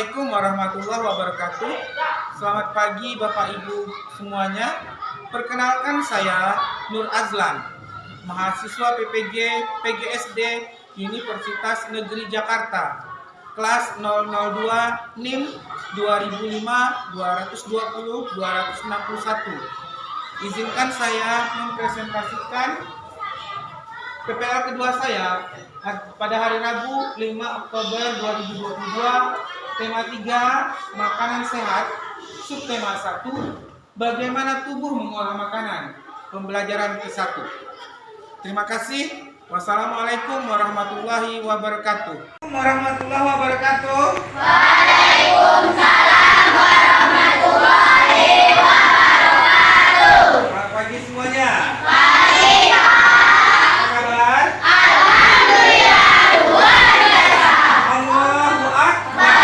Assalamualaikum warahmatullahi wabarakatuh. Selamat pagi Bapak Ibu semuanya. Perkenalkan saya Nur Azlan, mahasiswa PPG PGSD Universitas Negeri Jakarta, kelas 002 NIM 2005-220-261. Izinkan saya mempresentasikan PPL kedua saya pada hari Rabu 5 Oktober 2022, tema 3 makanan sehat, subtema 1 bagaimana tubuh mengolah makanan, pembelajaran ke-1. Terima kasih. Wassalamualaikum warahmatullahi wabarakatuh. Warahmatullahi wabarakatuh. Waalaikumsalam warahmatullahi wabarakatuh. Selamat pagi semuanya. Pagi, Pak. Apa kabar? Alhamdulillah luar biasa. Allahu Akbar.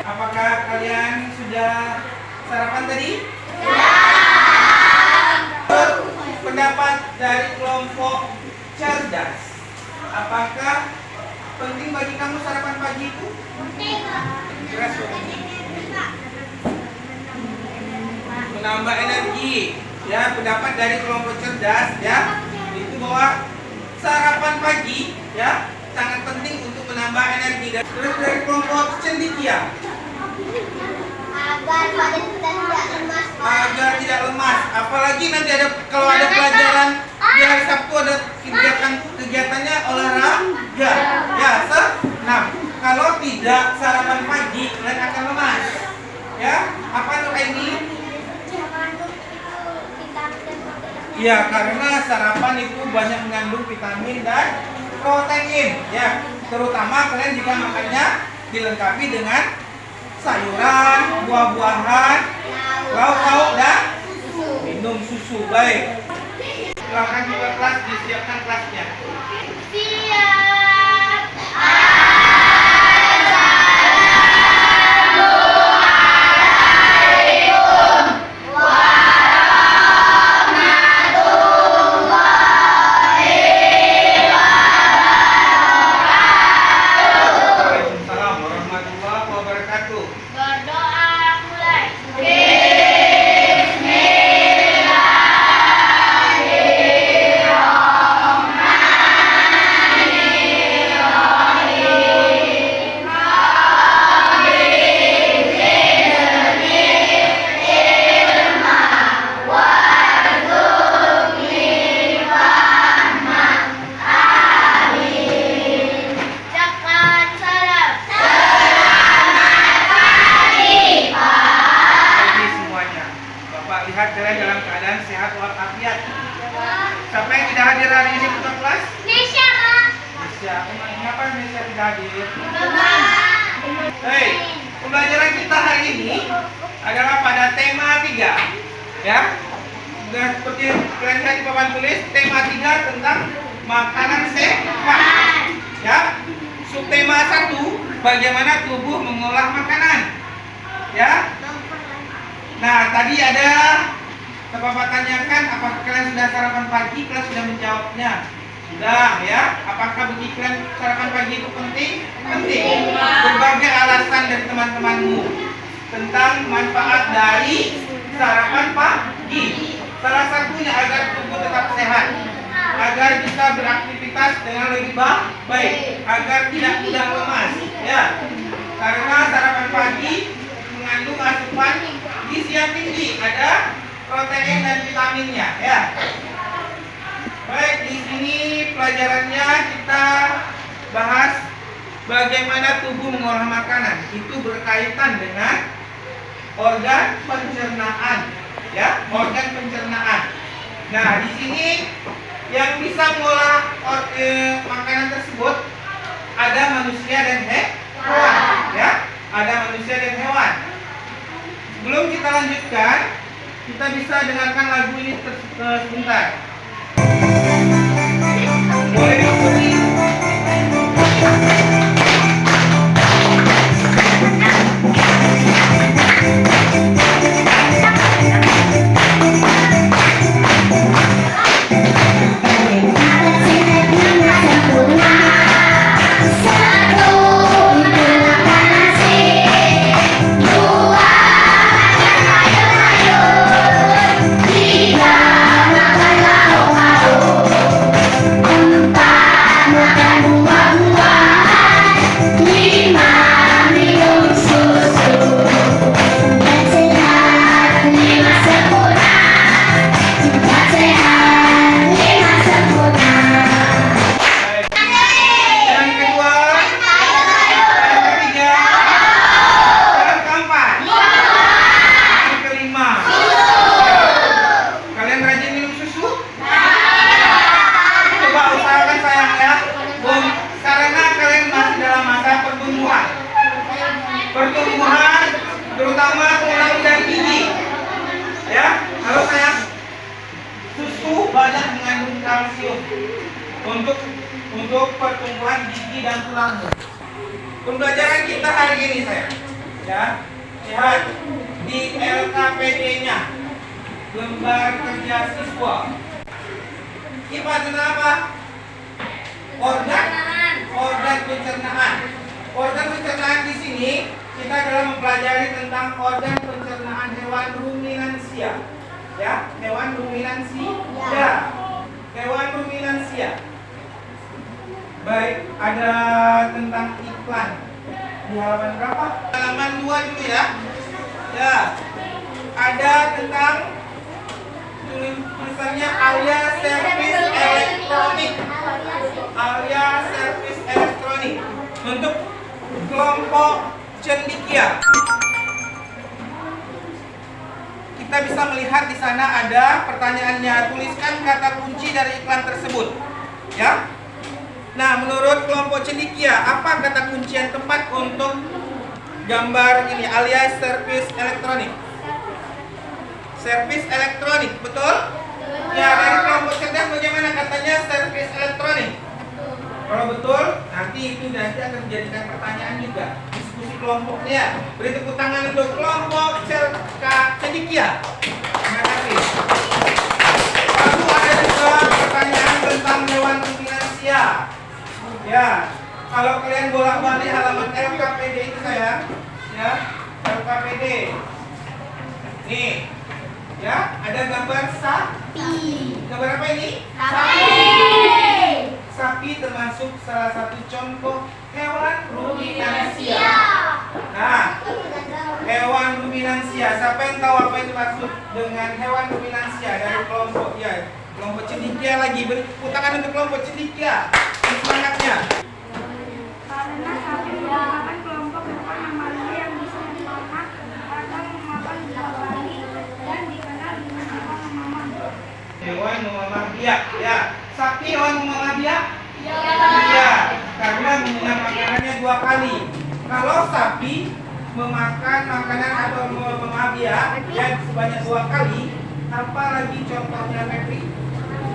Apakah kalian sudah sarapan tadi? Pendapat dari kelompok cerdas. Apakah penting bagi kamu sarapan pagi itu? Keras loh. Menambah energi. Ya, pendapat dari kelompok cerdas ya, itu bahwa sarapan pagi ya sangat penting untuk menambah energi. Dan terus dari kelompok cendikia, Agar badan kita tidak lemas. agar tidak lemas. Apalagi nanti ada kalau ada pelajaran di hari Sabtu ada kegiatannya olahraga. Ya, senam. Kalau tidak sarapan pagi, kalian akan lemas. Ya, apa tuh ini? Iya, karena sarapan itu banyak mengandung vitamin dan protein. Ya, terutama kalian jika makannya dilengkapi dengan sayuran, buah-buahan, lauk-lauk dan minum susu. Baik. Silakan juga kelas, disiapkan kelasnya. Siap. Waalaikumsalam warahmatullahi wabarakatuh. Berdoa mulai. Ucapkan salam. Pagi semuanya. Bapak lihat kalian dalam keadaan sehat walafiat. Siapa yang tidak hadir hari ini ke kelas? Nesya, Pak. Nesya. Kenapa Nesya tidak hadir? Bapak. Hei, pembelajaran kita hari ini adalah pada tema 3. Ya. Dan seperti kalian lihat di papan tulis, tema 3 tentang makanan sehat. Ya. Subtema 1, bagaimana tubuh mengolah makanan. Ya. Nah, tadi ada Bapak tanyakan apakah kalian sudah sarapan pagi, kalian sudah menjawabnya. Sudah ya. Apakah bagi kalian sarapan pagi itu penting? Penting. Berbagai alasan dari teman-temanmu tentang manfaat dari sarapan pagi. Salah satunya agar tubuh tetap sehat, agar bisa beraktivitas dengan lebih baik, agar tidak mudah lemas. Ya. Karena sarapan pagi mengandung asupan gizi yang tinggi, ada protein dan vitaminnya. Ya. Baik, di sini pelajarannya kita bahas bagaimana tubuh mengolah makanan. Itu berkaitan dengan organ pencernaan, ya, organ pencernaan. Nah, di sini yang bisa mengolah makanan tersebut ada manusia dan hewan, ya, ada manusia dan hewan. Sebelum kita lanjutkan, kita bisa dengarkan lagu ini sebentar. Boleh diikuti. Satu, dua, nasi. tulangnya. Pembelajaran kita hari ini saya, ya, lihat di LKPD-nya, lembar kerja siswa. IPA tentang apa? Organ pencernaan. Organ pencernaan di sini kita dalam mempelajari tentang organ pencernaan hewan ruminansia, ya, hewan ruminansia, hewan ruminansia. Baik, ada tentang iklan di halaman berapa? Halaman 2 dulu ya. Ya, ada tentang tulisannya Alia Servis Elektronik. Alia Servis Elektronik untuk kelompok cendekia. Kita bisa melihat di sana ada pertanyaannya. Tuliskan kata kunci dari iklan tersebut. Ya. Nah, menurut kelompok cendekia, apa kata kunci yang tepat untuk gambar ini alias servis elektronik? Servis elektronik, betul? Ya, dari kelompok cerdas bagaimana katanya servis elektronik? Kalau betul, nanti itu nanti akan dijadikan pertanyaan juga. Diskusi kelompoknya. Beri tepuk tangan untuk kelompok cendekia. Terima kasih. Lalu ada juga pertanyaan tentang hewan ruminansia. Ya, kalau kalian bolak-balik halaman LKPD itu saya, ya, LKPD. Nih, ya, ada gambar sapi. Gambar apa ini? Sapi termasuk salah satu contoh hewan ruminansia. Nah, hewan ruminansia. Siapa yang tahu apa yang dimaksud dengan hewan ruminansia dari kelompok ya? Kelompok cendekia lagi. Beri tepuk tangan untuk kelompok cendekia. Semangatnya. Karena sapi merupakan kelompok hewan mamalia yang bisa memakan atau memakan buah kali dan dikenal dengan nama mama. Hewan memamah biak, ya. Sapi hewan memamah biak? Iya. Karena menggunakan makanannya 2 kali. Kalau sapi memakan makanan atau memamah biak ya sebanyak 2 kali, apa lagi contohnya, Febri?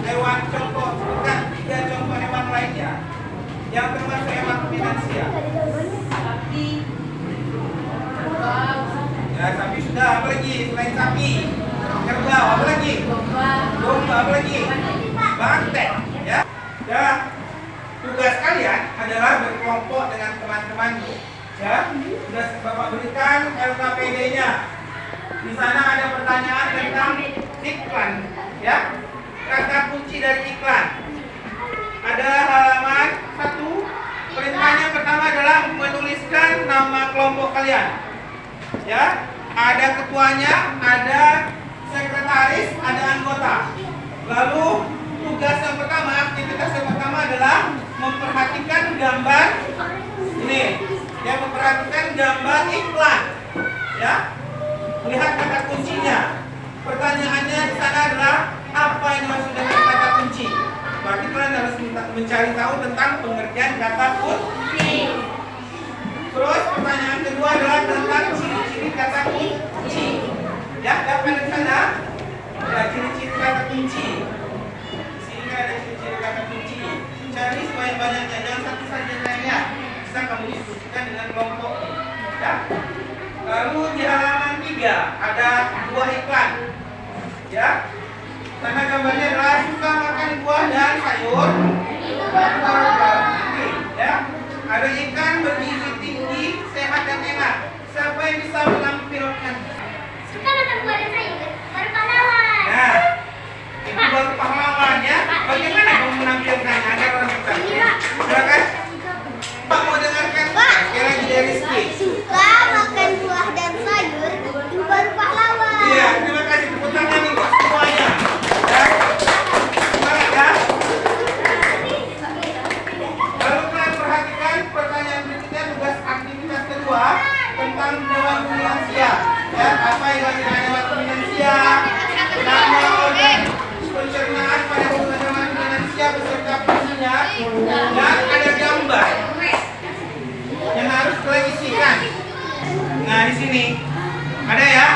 Hewan contoh, sebutkan 3 contoh hewan lainnya yang termasuk hewan ruminansia. Ya, sapi sudah, apa lagi selain sapi? Kerbau, apa lagi? Domba, apa lagi? Banteng, ya. Ya, tugas kalian adalah berkelompok dengan teman-temanmu. Ya, sudah Bapak berikan LKPD-nya. Di sana ada pertanyaan tentang iklan, ya. Kata kunci dari iklan. Ada halaman 1. Perintahnya pertama adalah menuliskan nama kelompok kalian. Ya, ada ketuanya, ada sekretaris, ada anggota. Lalu tugas yang pertama, aktivitas yang pertama adalah memperhatikan gambar ini. Yang memperhatikan gambar iklan. Ya. Lihat kata kuncinya. Pertanyaannya di sana adalah apa yang dimaksud dengan kata kunci? Berarti kalian harus mencari tahu tentang pengertian kata kunci. Terus pertanyaan kedua adalah tentang ciri-ciri kata kunci. Ya, dapat di sana. Ya, ciri-ciri kata kunci. Di sini ada ciri-ciri kata kunci. Cari sebanyak-banyaknya, jangan satu saja lainnya. Bisa kamu diskusikan dengan kelompok. Ya. Lalu di halaman 3 ada 2 iklan. Ya. Karena gambarnya adalah suka makan buah dan sayur. Ya. Ada ikan bergizi tinggi, sehat dan enak. Siapa yang bisa menampilkan? Suka makan buah dan sayur, baru pahlawan. Nah, itu baru pahlawan ya. Bagaimana kamu menampilkannya agar orang bisa? Silakan. Pak mau dengarkan? Sekali lagi dari Rizky. Suka makan buah dan sayur, itu baru pahlawan. Iya, terima kasih. Tepuk tangan nih buat semuanya. Ya. Semangat ya. Lalu kalian perhatikan pertanyaan berikutnya, tugas aktivitas kedua tentang hewan ruminansia. Ya, apa yang dimaksud hewan ruminansia? Nama organ pencernaan pada hewan ruminansia beserta fungsinya dan ada gambar yang harus kalian isikan. Nah, di sini ada ya.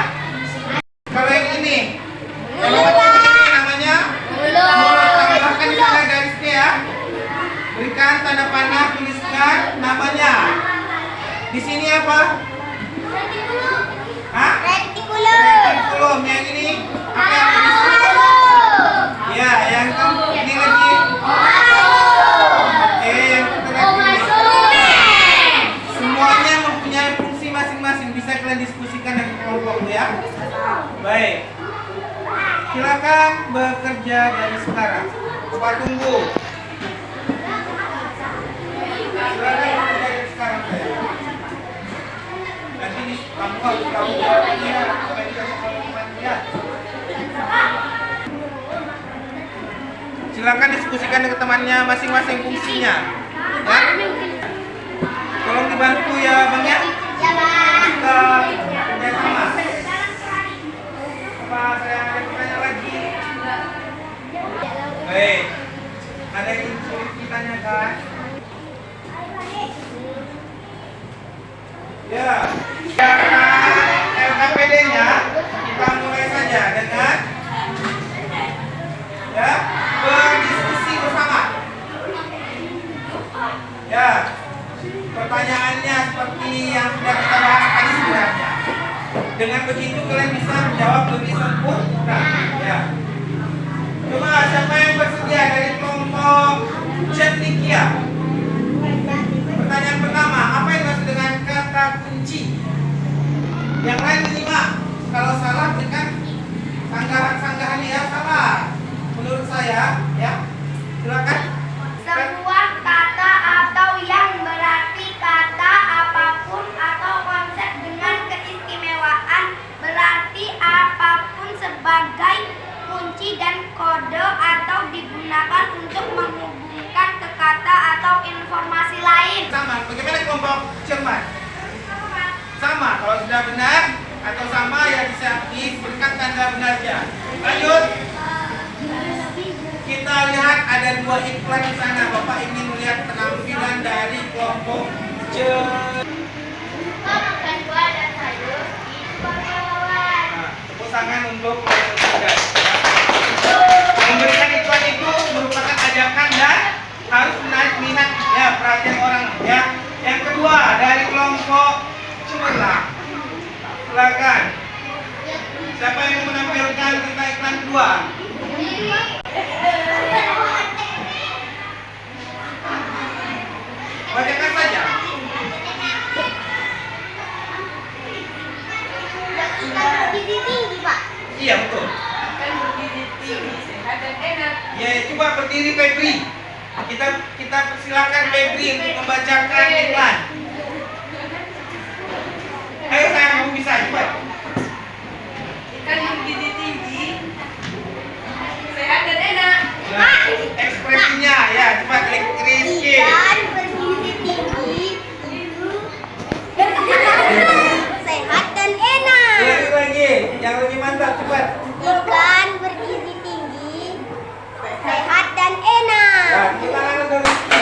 Kalau yang ini, kalau macam ini namanya mulut. Tambahkan di sana garisnya ya. Berikan tanda panah, tuliskan apa? Hah? Retikulum. Retikulum. Yang ini apa yang disebut? Ya, yang ini lagi. Oke, yang satu lagi. Semuanya mempunyai fungsi masing-masing. Bisa kalian diskusikan dengan kelompok ya. Baik. Silakan bekerja dari sekarang. Coba tunggu. Silakan bekerja dari sekarang saya. Nanti kamu harus tahu jawabannya. Apa yang dikasih oleh temannya. Silakan diskusikan dengan temannya masing-masing fungsinya. Ya. Tolong dibantu ya Bang ya. Ya, Bang. Kita kerja sama. Apa saya ada pertanyaan lagi? Baik. Ada yang sulit ditanyakan? Ya. LKPD-nya kita mulai saja dengan ya berdiskusi bersama. Ya. Pertanyaannya seperti yang sudah kita bahas tadi sebenarnya. Dengan begitu kalian bisa menjawab lebih sempurna. Ya. Coba siapa yang bersedia dari kelompok cendekia? Pertanyaan pertama, apa yang dimaksud dengan kata kunci? Yang lain menyimak. Kalau salah berikan sanggahan-sanggahannya ya salah. Menurut saya, ya. Silakan. Sebuah kata atau yang berarti kata apapun atau konsep dengan keistimewaan berarti apapun sebagai kunci dan kode atau digunakan untuk menghubungkan ke kata atau informasi lain. Sama. Bagaimana kelompok cermat? Sama. Kalau sudah benar atau sama ya bisa diberikan tanda benarnya. Lanjut. Kita lihat ada dua iklan di sana. Bapak ingin melihat penampilan dari kelompok Makan buah dan sayur di pahlawan. tepuk tangan untuk tugas. Memberikan iklan itu merupakan ajakan dan harus menarik minat ya perhatian orang ya. Yang kedua dari kelompok cemerlang. Silakan. Siapa yang mau menampilkan tentang iklan kedua? Bacakan saja. Ikan berdiri tinggi, Pak. Iya betul. Kan berdiri tinggi, sehat dan enak. Ya coba berdiri Febri. Kita persilakan Febri untuk membacakan iklan. Ayo sayang kamu bisa cepat. Ikan yang berdiri tinggi, sehat dan enak. Nah, ekspresinya ya cepat Rizky. Ikan berdiri tinggi, sehat dan enak. Lagi, yang lebih mantap cepat. Ikan berdiri tinggi, sehat dan enak. Nah, kita akan ke Rizky.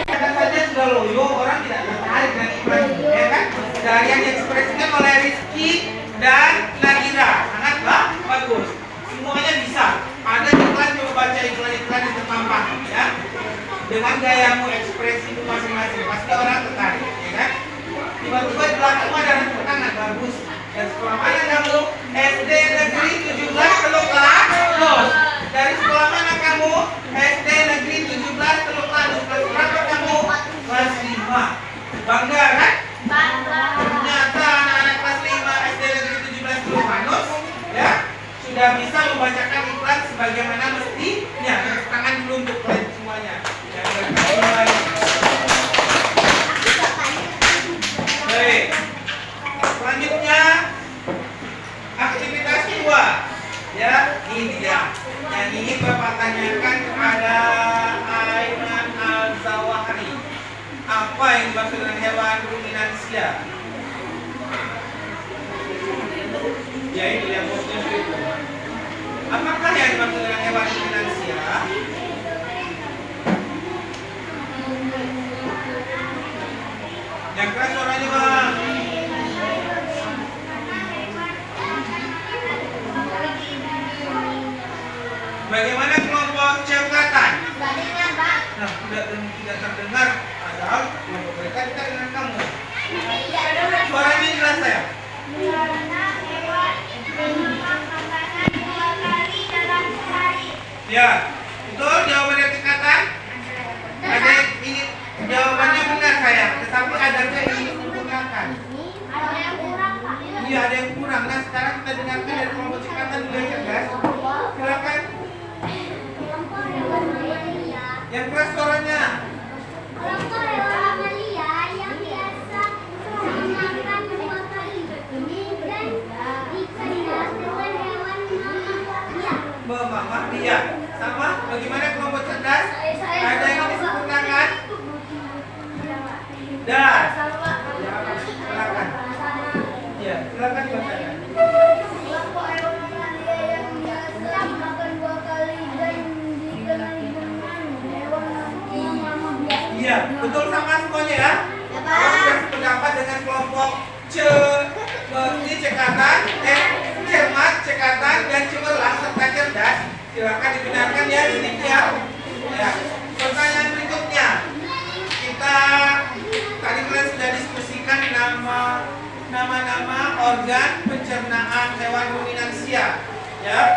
Kata saja sudah loyo, orang tidak tertarik dengan iklan, ya kan? Dari yang diekspresikan oleh Rizky dan Nadira, sangat bagus. Semuanya bisa. Ada iklan, coba baca iklan-iklan yang terpampang, ya. Dengan gayamu, ekspresimu masing-masing, pasti orang tertarik, ya kan? Tiba-tiba di belakangmu ada tepuk tangan, bagus. Dan sekolah mana kamu? SD Negeri 17 Teluk Lanus. Dari sekolah mana kamu? SD Negeri 17 Teluk Lanus. Kelas berapa kamu? Kelas 5. Bangga kan? Ternyata anak-anak kelas 5 SD Negeri 17 Teluk Lanus ya sudah bisa membacakan iklan sebagaimana mestinya. Tepuk tangan dulu untuk kalian semuanya. Yang mulai. Baik. Selanjutnya aktivitas kedua. Ya, ini dia. Yang ingin Bapak tanyakan kepada Aiman Al-Zawahri. Apa yang dimaksud dengan hewan ruminansia? Yaitu yang maksudnya itu. Apakah yang dimaksud dengan hewan ruminansia? Yang keras suaranya Bang. Bagaimana kelompok cemplatan? Badannya, Pak. Nah, tidak terdengar. dengarkan dari kelompok cekatan budaya cerdas? Silakan. Yang keras suaranya. Kelompok hewan mamalia yang biasa makan 2 kali dan dikenal dengan hewan mamalia. Mamalia. Sama? Bagaimana kelompok cerdas? Ada yang disebutkan? Das. Silakan. Ya, silakan dibacakan. Kelompok hewan mamalia yang biasa makan 2 kali dan dikenal dengan hewan mamalia. Iya, betul sama semuanya ya. Kalau sudah sependapat dengan kelompok ini cekatan, cermat, cekatan, dan cemerlang serta cerdas, silakan dibenarkan ya demikian. Ya. Pertanyaan berikutnya, kita tadi kalian sudah diskusikan nama-nama organ pencernaan hewan ruminansia. Ya,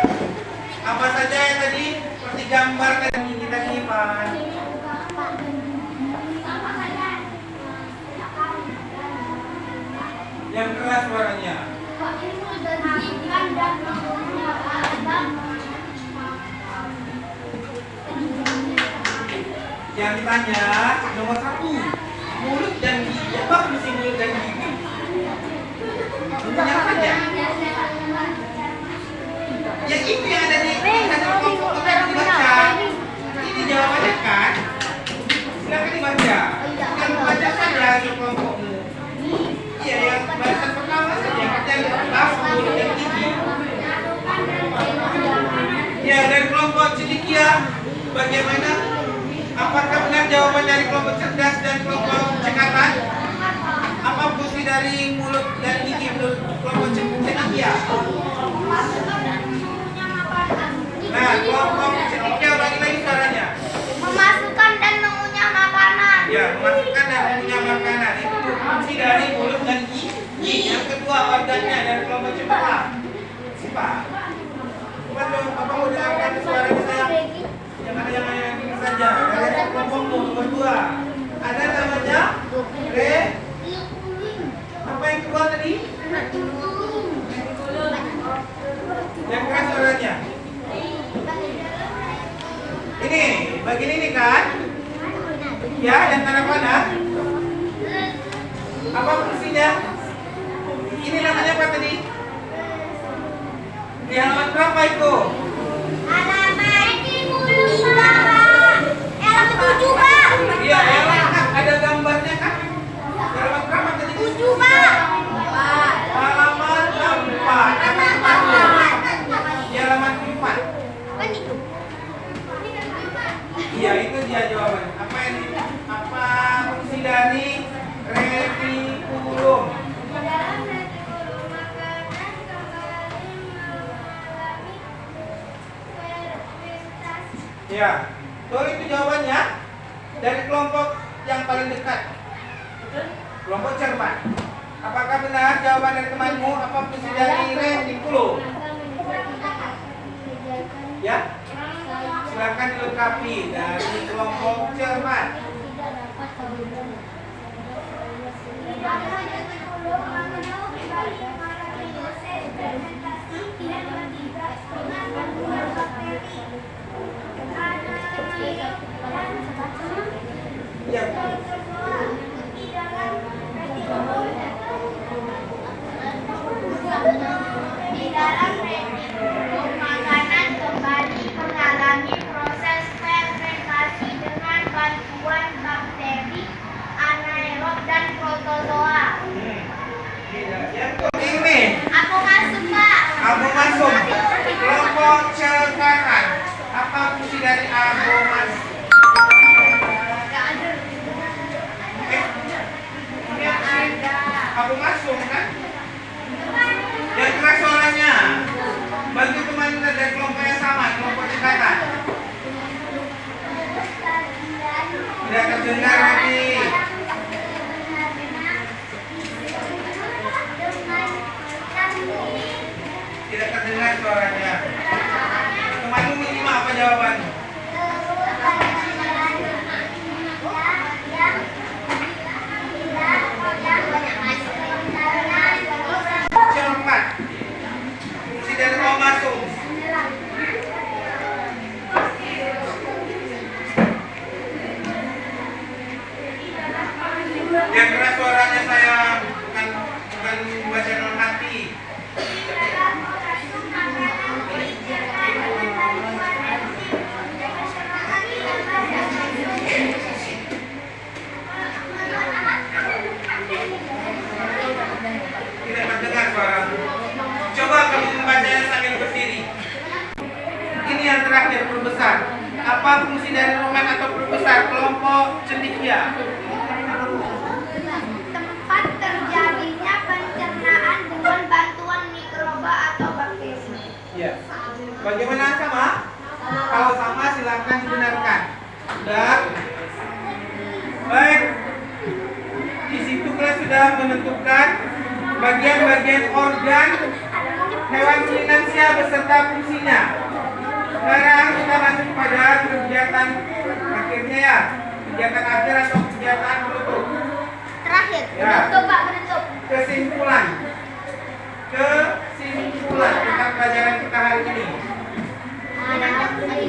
apa saja yang tadi seperti gambar tadi kita simpan. Yang keras suaranya. Yang ditanya nomor 1, mulut dan gigi. Apa fungsi mulut dan gigi? Punya saja. Yang itu yang ada di kelompok kita dibaca. Ini jawabannya kan? Silakan dibaca. Jangan membaca saja di kelompokmu. Iya, yang bahasan pertama saja kita bahas mulut dan gigi. Ya, dari kelompok cendekia, bagaimana? Apakah benar jawaban dari kelompok cerdas dan kelompok cekatan? Apa fungsi dari mulut dan gigi menurut kelompok cendekia? Nah, kelompok cendekia ulangi lagi suaranya. Memasukkan dan mengunyah makanan. Ya, memasukkan dan mengunyah makanan. Itu fungsi dari mulut dan gigi. Yang kedua organnya dari kelompok cemerlang. Siapa? Bapak mau dengarkan suaranya sayang. Yang ada yang ini saja. Dari kelompokmu nomor 2. Ada namanya apa yang keluar tadi? Yang keras suaranya. Ini, bagian ini kan? Ya, yang tanda panah. Apa fungsinya? Ini namanya apa tadi? Di halaman berapa itu? Halaman 3, halaman 7, Pak. Iya, ada gambarnya kan? Halaman berapa tadi? 7, Pak. Halaman 4. Di halaman 4. Kan itu. Iya, itu dia jawabannya. Apa fungsi dari retikulum? Ya, betul itu jawabannya dari kelompok yang paling dekat. Kelompok cermat. Apakah benar jawaban dari temanmu? Apa fungsi dari retikulum? Ya, silakan dilengkapi dari kelompok cermat. Ya. Di dalam retikulum makanan kembali mengalami proses fermentasi dengan bantuan bakteri anaerob dan protozoa. Ini. Aku masuk, Pak. Abu masuk. Kelompok cekakan. Apa fungsi dari abu masuk? Ya. Tempat terjadinya pencernaan dengan bantuan mikroba atau bakteri. Ya. Bagaimana sama? Kalau sama silakan dibenarkan. Sudah. Baik. Di situ kalian sudah menentukan bagian-bagian organ hewan ruminansia beserta fungsinya. Sekarang kita masuk pada kegiatan akhirnya ya. Kegiatan akhir atau kegiatan penutup. Terakhir, Ya. penutup Pak, penutup. Kesimpulan tentang pelajaran kita hari ini.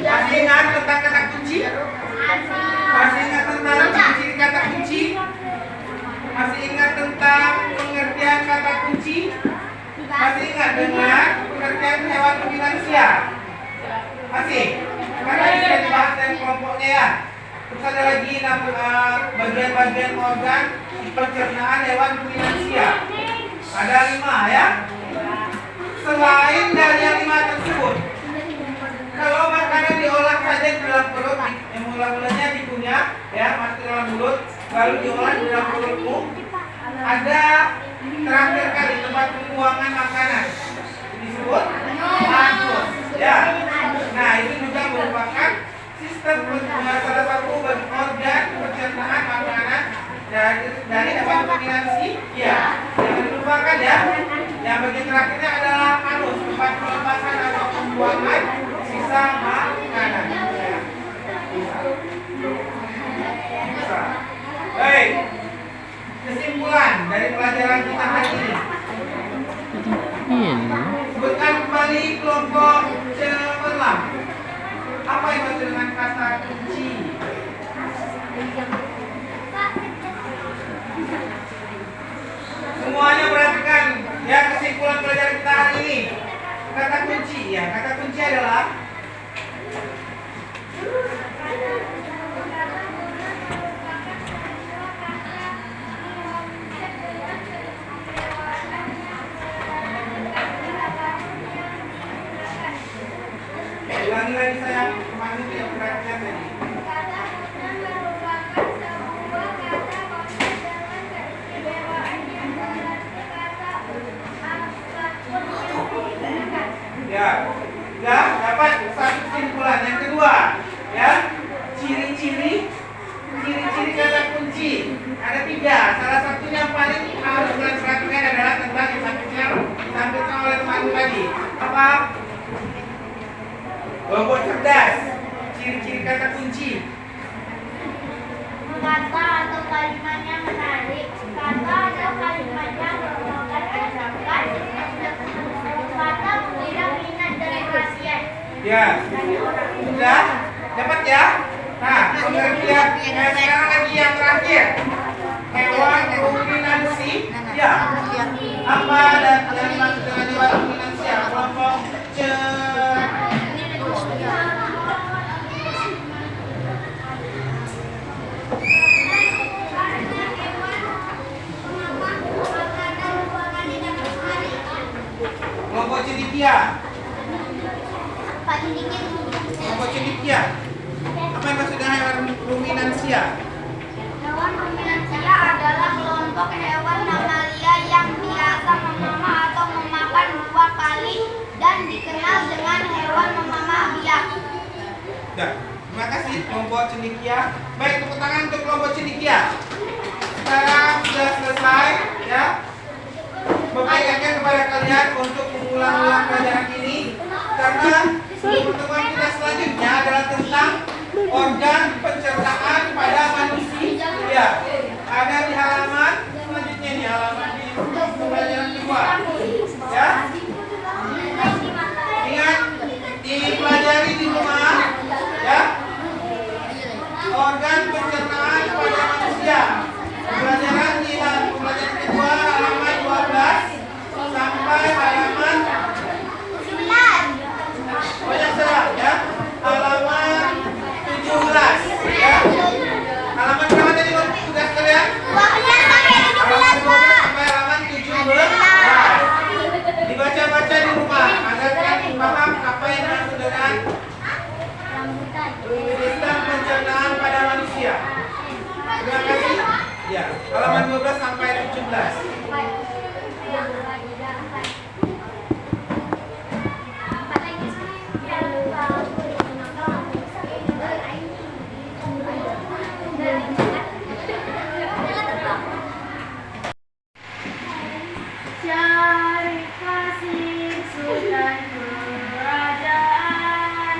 Masih ingat tentang kata kunci? Masih ingat tentang ciri kata kunci? Masih ingat tentang pengertian kata kunci? Masih ingat dengan pengertian hewan ruminansia? Masih? Karena ini sudah dibahas dari kelompoknya ya. Terus ada lagi bagian-bagian organ pencernaan hewan ruminansia. Ada 5 ya. Selain dari yang 5 tersebut, kalau makanan diolah saja di dalam perut, yang mula-mulanya dikunyah, ya, masuk dalam mulut, lalu diolah di dalam perutmu, ada terakhir kali tempat pembuangan makanan disebut anus, ya. Nah, itu juga merupakan sistem salah satu organ pencernaan makanan dari hewan ruminansi, ya. Jangan dilupakan ya. Yang bagian terakhirnya adalah anus, tempat pelepasan atau pembuangan sisa makanan. Ya. Bisa. Baik. Kesimpulan dari pelajaran kita hari ini. Sebutkan kembali kelompok cemerlang. Apa yang maksud dengan kata kunci? Semuanya perhatikan ya kesimpulan pelajaran kita hari ini. Kata kunci ya, kata kunci adalah ulangi lagi saya kemarin tidak perhatikan tadi. Ya, dapat satu kesimpulan. Yang kedua, ya, ciri-ciri kata kunci ada 3. Salah satunya yang paling harus kalian perhatikan adalah tentang yang disampaikan oleh teman tadi. Apa? Kelompok cerdas. Ciri-ciri kata kunci. Kata atau kalimatnya menarik. Kata atau kalimatnya merupakan ajakan. Kata mengira minat dan perhatian. Ya, sudah dapat ya. Nah, pengertian sekarang lagi yang terakhir. Hewan ruminansi. Ya. Apa dan yang dimaksud dengan hewan ruminansi? Kelompok kelompok cendikia. Pak sedikit. Kelompok cendikia. Apa yang maksudnya hewan ruminansia? Hewan ruminansia adalah kelompok hewan mamalia yang biasa memamah atau memakan 2 kali dan dikenal dengan hewan memamah biak. Ya, terima kasih kelompok cendikia. Baik, tepuk tangan untuk kelompok cendikia. Sekarang sudah selesai, ya. Bapak ingatkan kepada kalian untuk mengulang-ulang pelajaran ini karena pertemuan kita selanjutnya adalah tentang organ pencernaan pada manusia. Ya, ada di halaman selanjutnya nih, halaman di pelajaran kedua. Ya, ingat dipelajari di rumah. Ya, organ pencernaan pada manusia. Pelajaran di pelajaran kedua halaman 12 sampai halaman 9. banyak salah ya. Halaman 17 ya. Halaman berapa tadi tugas Halaman 12 sampai 17. Cari kasih Sultan Kerajaan.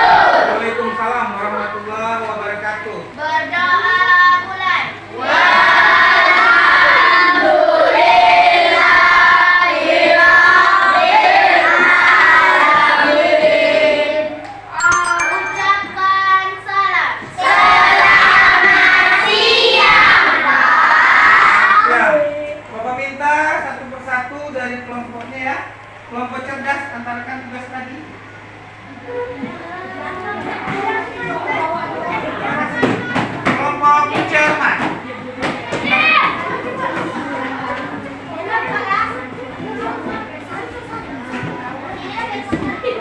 Waalaikumsalam warahmatullahi wabarakatuh. Berdoa mulai. Ucapkan salam. Selamat siang, Pak. Ya, Bapak minta satu persatu dari kelompoknya ya. Kelompok cerdas antarkan tugas tadi. Kelompok cermat.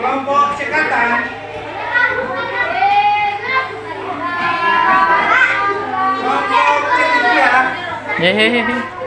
Kelompok cekatan. Kelompok cekikia. Hehehe.